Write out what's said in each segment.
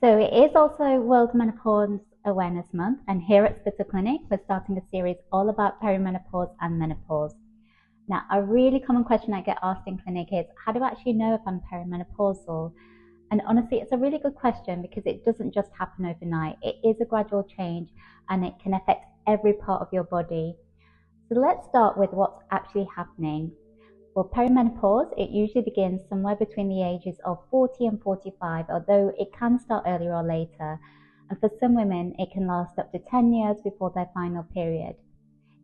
So it is also World Menopause Awareness Month, and here at Spital Clinic, we're starting a series all about perimenopause and menopause. Now, a really common question I get asked in clinic is, how do I actually know if I'm perimenopausal? And honestly, it's a really good question because it doesn't just happen overnight. It is a gradual change and it can affect every part of your body. So let's start with what's actually happening. Well, perimenopause, it usually begins somewhere between the ages of 40 and 45, although it can start earlier or later. And for some women, it can last up to 10 years before their final period.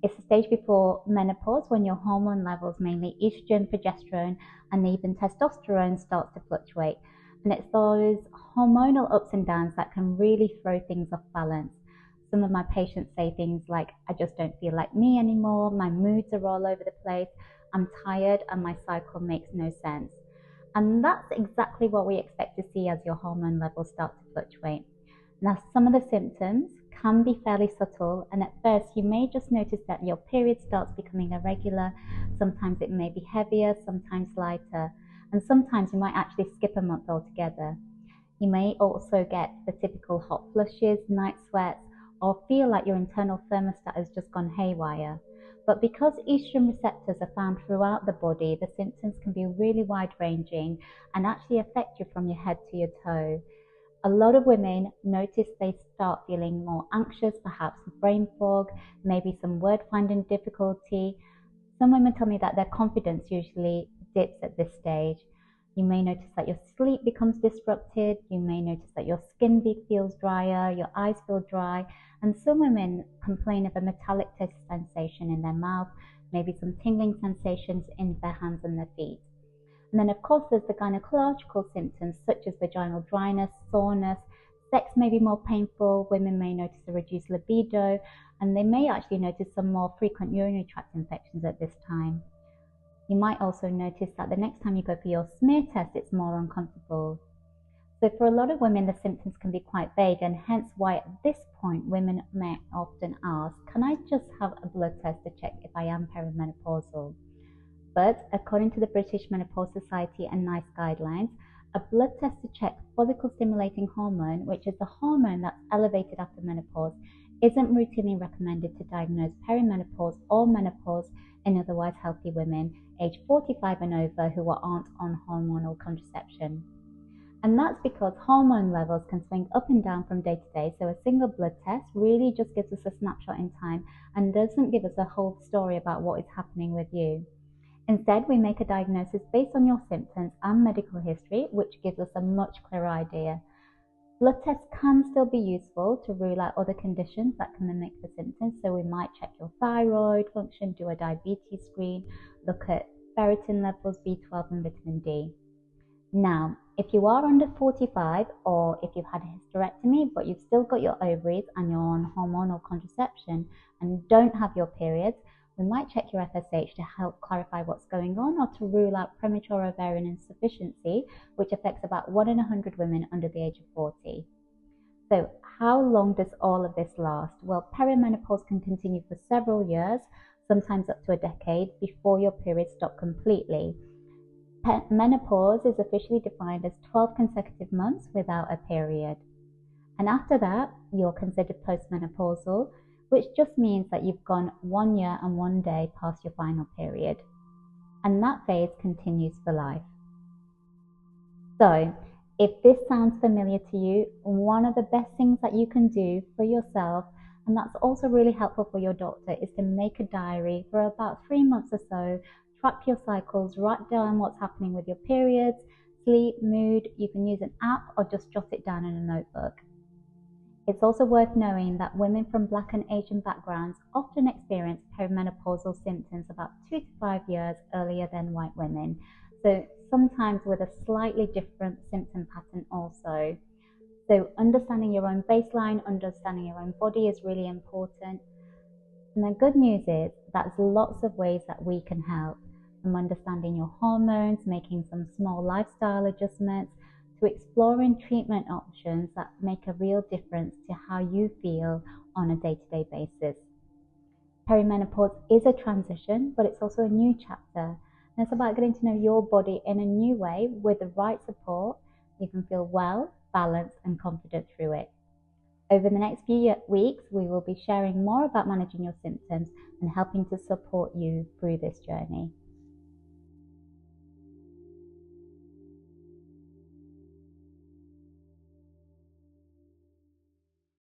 It's the stage before menopause when your hormone levels, mainly estrogen, progesterone, and even testosterone, starts to fluctuate. And it's those hormonal ups and downs that can really throw things off balance. Some of my patients say things like, I just don't feel like me anymore, my moods are all over the place, I'm tired, and my cycle makes no sense. And that's exactly what we expect to see as your hormone levels start to fluctuate. Now, some of the symptoms can be fairly subtle, and at first you may just notice that your period starts becoming irregular. Sometimes it may be heavier, sometimes lighter, and sometimes you might actually skip a month altogether. You may also get the typical hot flushes, night sweats, or feel like your internal thermostat has just gone haywire. But because estrogen receptors are found throughout the body, the symptoms can be really wide-ranging and actually affect you from your head to your toe. A lot of women notice they start feeling more anxious, perhaps brain fog, maybe some word finding difficulty. Some women tell me that their confidence usually dips at this stage. You may notice that your sleep becomes disrupted. You may notice that your skin feels drier, your eyes feel dry, and some women complain of a metallic taste sensation in their mouth, maybe some tingling sensations in their hands and their feet. And then, of course, there's the gynecological symptoms such as vaginal dryness, soreness. Sex may be more painful. Women may notice a reduced libido, and they may actually notice some more frequent urinary tract infections at this time. You might also notice that the next time you go for your smear test, it's more uncomfortable. So for a lot of women, the symptoms can be quite vague, and hence why at this point, women may often ask, can I just have a blood test to check if I am perimenopausal? But according to the British Menopause Society and NICE guidelines, a blood test to check follicle-stimulating hormone, which is the hormone that's elevated after menopause, isn't routinely recommended to diagnose perimenopause or menopause in otherwise healthy women aged 45 and over who aren't on hormonal contraception. And that's because hormone levels can swing up and down from day to day, so a single blood test really just gives us a snapshot in time and doesn't give us a whole story about what is happening with you. Instead, we make a diagnosis based on your symptoms and medical history, which gives us a much clearer idea. Blood tests can still be useful to rule out other conditions that can mimic the symptoms, so we might check your thyroid function, do a diabetes screen, look at ferritin levels, B12 and vitamin D. Now, if you are under 45 or if you've had a hysterectomy but you've still got your ovaries and you're on hormonal contraception and don't have your periods, we might check your FSH to help clarify what's going on or to rule out premature ovarian insufficiency, which affects about 1 in 100 women under the age of 40. So how long does all of this last? Well, perimenopause can continue for several years, sometimes up to a decade, before your periods stop completely. Menopause is officially defined as 12 consecutive months without a period. And after that, you're considered postmenopausal, which just means that you've gone 1 year and 1 day past your final period. And that phase continues for life. So, if this sounds familiar to you, one of the best things that you can do for yourself, and that's also really helpful for your doctor, is to make a diary for about 3 months or so, track your cycles, write down what's happening with your periods, sleep, mood. You can use an app or just jot it down in a notebook. It's also worth knowing that women from Black and Asian backgrounds often experience perimenopausal symptoms about 2 to 5 years earlier than white women, so sometimes with a slightly different symptom pattern also. So understanding your own baseline, understanding your own body is really important. And the good news is that there's lots of ways that we can help, from understanding your hormones, making some small lifestyle adjustments, to exploring treatment options that make a real difference to how you feel on a day-to-day basis. Perimenopause is a transition, but it's also a new chapter. And it's about getting to know your body in a new way with the right support. You can feel well, balance, and confident through it. Over the next few weeks, we will be sharing more about managing your symptoms and helping to support you through this journey.